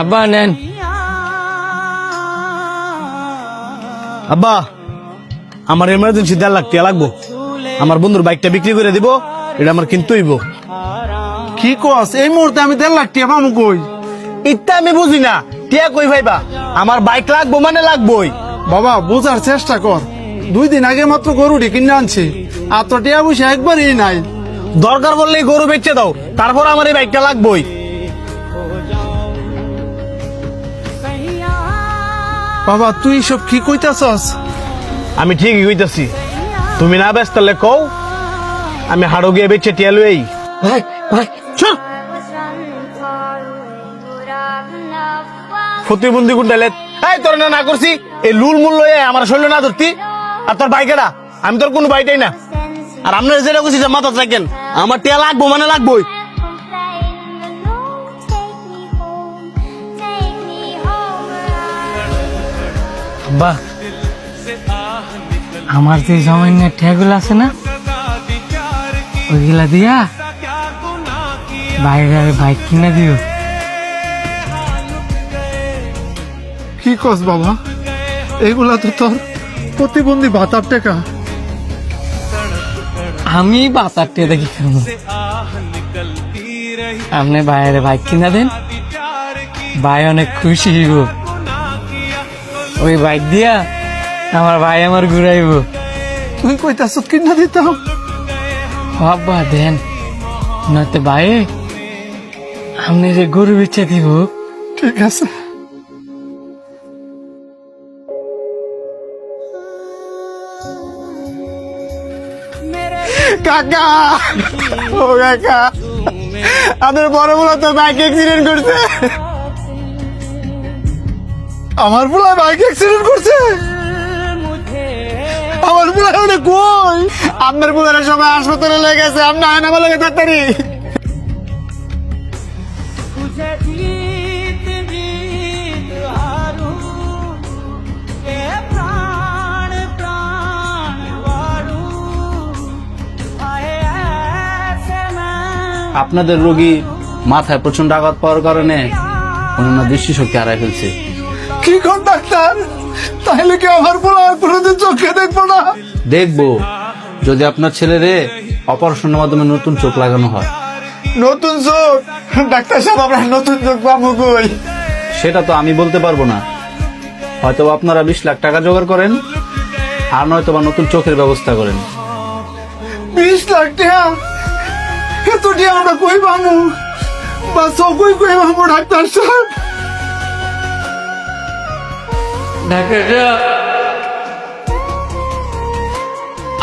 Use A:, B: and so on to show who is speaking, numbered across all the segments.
A: আব্বা নেন।
B: আব্বা আমার এমার্জেন্সি 1.5 লাখ টাকা লাগবো। আমার বন্ধুর বাইকটা বিক্রি করে দিব, এটা আমার কিনতে হইব।
C: কি কস এই মুহূর্তে আমি 1.5 লাখ টাকা পাবো কই?
B: ইত্যা আমি বুঝি না, টিয়া কই ভাইবা? আমার বাইক লাগবো মানে লাগবোই।
C: বাবা বোঝার চেষ্টা কর, 2 দিন আগে মাত্র গরুটি কিনে আনছি, আর তো টিয়া পয়সা একবারই নাই।
B: দরকার বললে গরু বেচে দাও, তারপর আমার এই বাইকটা লাগবোই।
C: বাবা তুই সব কি কইতাছস?
B: আমি ঠিকই কইতাছি, তুমি না ব্যস্ত তাহলে কও, আমি হাড়ো গিয়ে বেচে টিয়া লই।
A: ভাই ভাই
B: চল প্রতিবন্ধী গুন্ডালে এই তোর না করছি, এই লুল মূল লয়ে আমার শরীর না ধরতি। আর তোর বাইকেরা, আমি তোর কোনো বাইটাই না। আর আপনার যেটা কইছি যে মাথা রাখেন, আমার টিয়া লাগবো মানে লাগবোই।
A: আব্বা আমার যে সামান্য ঠেগুলো আছে না, ওইগুলা দিয়া বাইরে বাইক কিনে দিও।
C: কি কস বাবা, এগুলা তো তোর প্রতিবন্ধী ভাতার টাকা।
A: আমি বাতারটে দেখি কেন আপনি বাইরে বাইক কিনা দেন, ভাই অনেক খুশি হইব। ওই বাইক দিয়া আমার ভাই আমার ঘুরাইব।
C: তুই কইতাছ কিনা দিতাম?
A: আব্বা দেন, নয়তো ভাই আপনি যে গরু বেচে দিব।
C: ঠিক আছে।
B: কাকা, ও কাকা, আপনার বড় বড় তো বাইক অ্যাক্সিডেন্ট করছে।
C: আমার পোলা বাইক অ্যাক্সিডেন্ট করছে?
B: আমার বুড়া ওটা কই? আপনার বুড়ারা সবাই হাসপাতালে লেগে গেছে, আপনি আয়না আমার লেগে তাড়াতাড়ি।
D: আপনাদের রোগী মাথায় প্রচন্ড আঘাত পাওয়ার কারণে ওনার দৃষ্টিশক্তি হারায় ফেলছে।
C: কি কোন ডাক্তার? তাহলে কি আমার পোলা আর কোনোদিন চোখে দেখবো না?
D: দেখবো যদি আপনার ছেলেরে অপারেশনের মাধ্যমে নতুন চোখ লাগানো হয়।
C: নতুন চোখ? ডাক্তার সাহেব আমরা নতুন চোখ পাবো কই?
D: সেটা তো আমি বলতে পারবো না, হয়তো আপনারা 20 লাখ টাকা জোগাড় করেন, আর নয়তো বা নতুন চোখের ব্যবস্থা করেন।
C: 20 লাখ টাকা? এত টাকা আমরা কই পাবো? বা চোখই কই পাবো ডাক্তার সাহেব?
A: ডাক্তার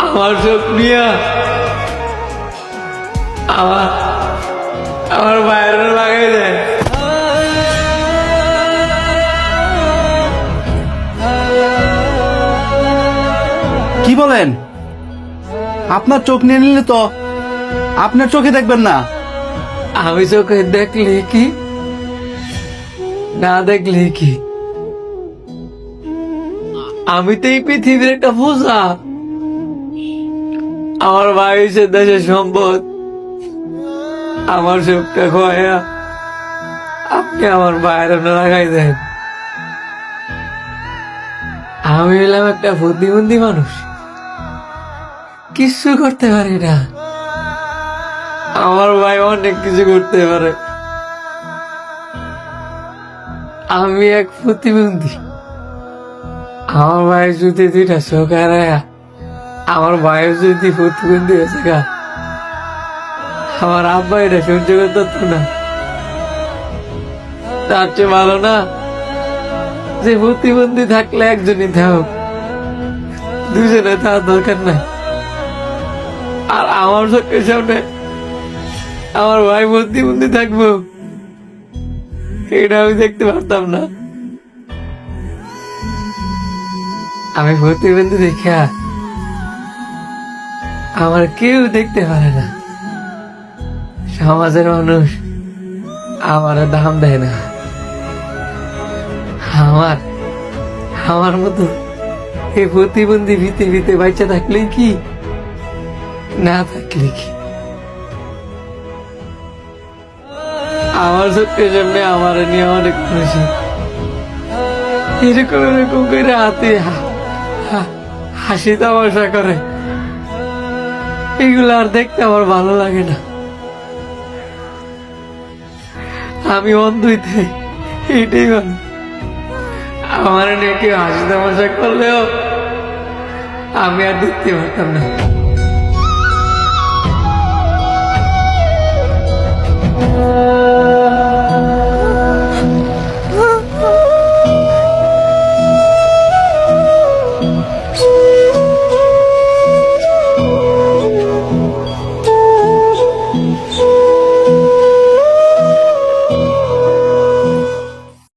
A: আমার চোখ নিয়ে আমার বাইরে লাগাই দেয়।
D: কি বলেন? আপনার চোখ নিয়ে নিলে তো আপনার চোখে দেখবেন না।
A: আমি চোখে দেখলে কি না দেখলে কি, আমি তো এই পৃথিবীর একটা বোঝা। আমার ভাই হচ্ছে দেশের সম্পদ, আমার চোখটা খোয়া আপনি আমার বাইরে লাগাই দেন। আমি হলাম একটা প্রতিবন্ধী মানুষ, কিছু করতে পারি না। আমার ভাই অনেক কিছু করতে পারে। আমি এক প্রতিবন্ধী, আমার ভাই যদি 2টা চোখ হারায়, আমার ভাইয়ের যদি প্রতিবন্ধী হয়েছে গা, আমার আব্বা এটা সহ্য করতে পারতো না। তার চেয়ে ভালো না যে প্রতিবন্ধী থাকলে একজনই থাক, দুজনে থাকার দরকার নাই। আর আমার চোখের সামনে আমার ভাই প্রতিবন্ধী থাকবো, এটা আমি দেখতে পারতাম না। আমি প্রতিবন্ধী দেখা আমার কেউ দেখতে পারে না, সমাজের মানুষ আমার দাম দেয় না। আমার মতো এই প্রতিবন্ধী পৃথিবীতে বাচ্চা থাকলে কি না থাকলে কি, আমার চোখের সামনে আমার নিয়ে অনেক খুশি, এরকম এরকম করে হাতে হাসি তামাশা করে, এগুলো আর দেখতে আমার ভালো লাগে না। আমি অন্ধইতে এইটাই ভালো, আমার নিয়ে কেউ হাসি তামাশা করলেও আমি আর দেখতে পারতাম না।